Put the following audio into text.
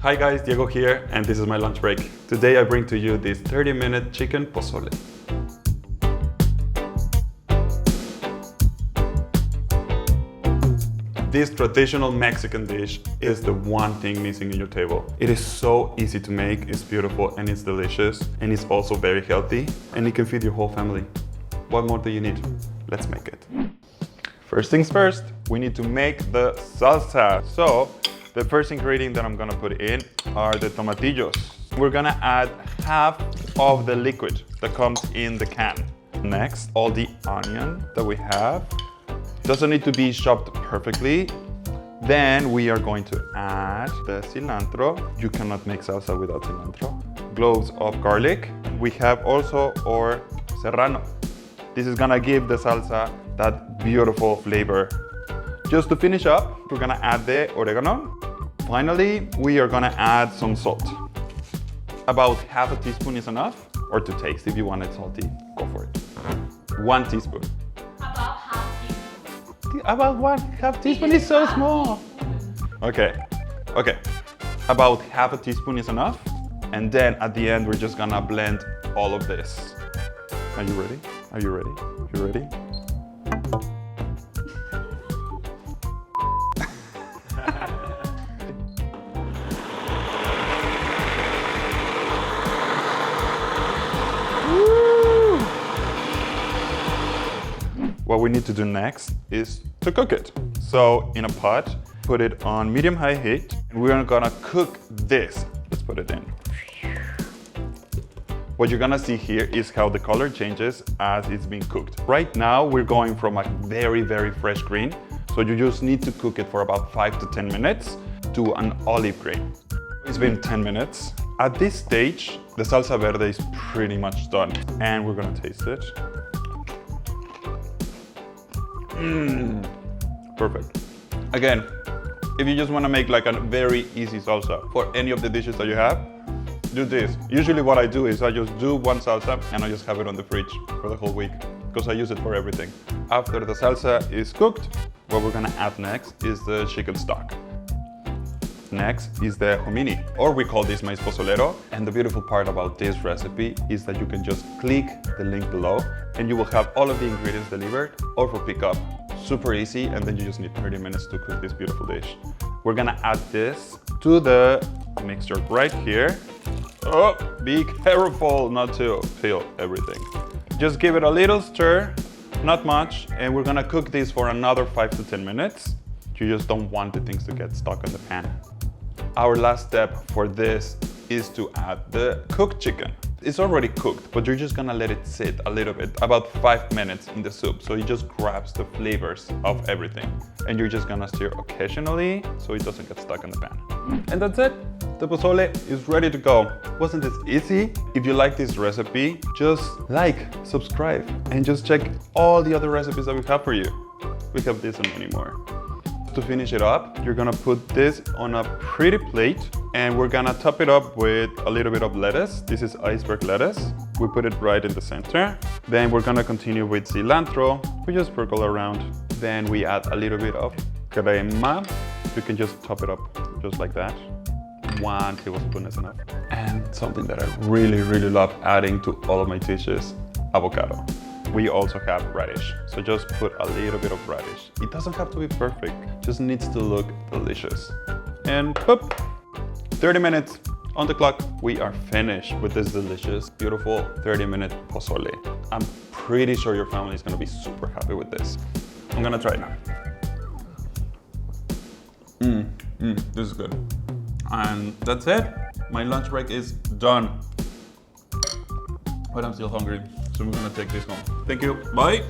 Hi guys, Diego here, and this is my lunch break. Today I bring to you this 30-minute chicken pozole. This traditional Mexican dish is the one thing missing in your table. It is so easy to make, it's beautiful, and it's delicious, and it's also very healthy, and it can feed your whole family. What more do you need? Let's make it. First things first, we need to make the salsa. So, the first ingredient that I'm gonna put in are the tomatillos. We're gonna add half of the liquid that comes in the can. Next, all the onion that we have. Doesn't need to be chopped perfectly. Then we are going to add the cilantro. You cannot make salsa without cilantro. Cloves of garlic. We have also our Serrano. This is gonna give the salsa that beautiful flavor. Just to finish up, we're gonna add the oregano. Finally, we are gonna add some salt. About half a teaspoon is enough, or to taste. If you want it salty, go for it. 1 teaspoon. About half teaspoon is so small. Okay. About half a teaspoon is enough. And then at the end, we're just gonna blend all of this. Are you ready? Are you ready? You ready? What we need to do next is to cook it. So in a pot, put it on medium-high heat, and we're gonna cook this. Let's put it in. What you're gonna see here is how the color changes as it's being cooked. Right now, we're going from a very, very fresh green, so you just need to cook it for about 5 to 10 minutes to an olive green. It's been 10 minutes. At this stage, the salsa verde is pretty much done, and we're gonna taste it. Perfect. Again, if you just want to make like a very easy salsa for any of the dishes that you have, do this. Usually what I do is I just do one salsa and I just have it on the fridge for the whole week because I use it for everything. After the salsa is cooked, what we're gonna add next is the chicken stock. Next is the hominy, or we call this maíz pozolero. And the beautiful part about this recipe is that you can just click the link below and you will have all of the ingredients delivered or for pickup. Super easy, and then you just need 30 minutes to cook this beautiful dish. We're gonna add this to the mixture right here. Oh, be careful not to spill everything. Just give it a little stir, not much, and we're gonna cook this for another 5 to 10 minutes. You just don't want the things to get stuck in the pan. Our last step for this is to add the cooked chicken. It's already cooked, but you're just gonna let it sit a little bit, about 5 minutes in the soup, so it just grabs the flavors of everything. And you're just gonna stir occasionally, so it doesn't get stuck in the pan. And that's it. The pozole is ready to go. Wasn't this easy? If you like this recipe, just like, subscribe, and just check all the other recipes that we have for you. We have this and many more. To finish it up, you're gonna put this on a pretty plate, and we're gonna top it up with a little bit of lettuce. This is iceberg lettuce. We put it right in the center. Then we're gonna continue with cilantro. We just sprinkle around. Then we add a little bit of crema. You can just top it up just like that. 1 tablespoon is enough. And something that I really, really love adding to all of my dishes, avocado. We also have radish, so just put a little bit of radish. It doesn't have to be perfect, just needs to look delicious. And boop, 30 minutes on the clock. We are finished with this delicious, beautiful 30-minute pozole. I'm pretty sure your family is gonna be super happy with this. I'm gonna try it now. This is good. And that's it. My lunch break is done. But I'm still hungry, so we're gonna take this home. Thank you, bye.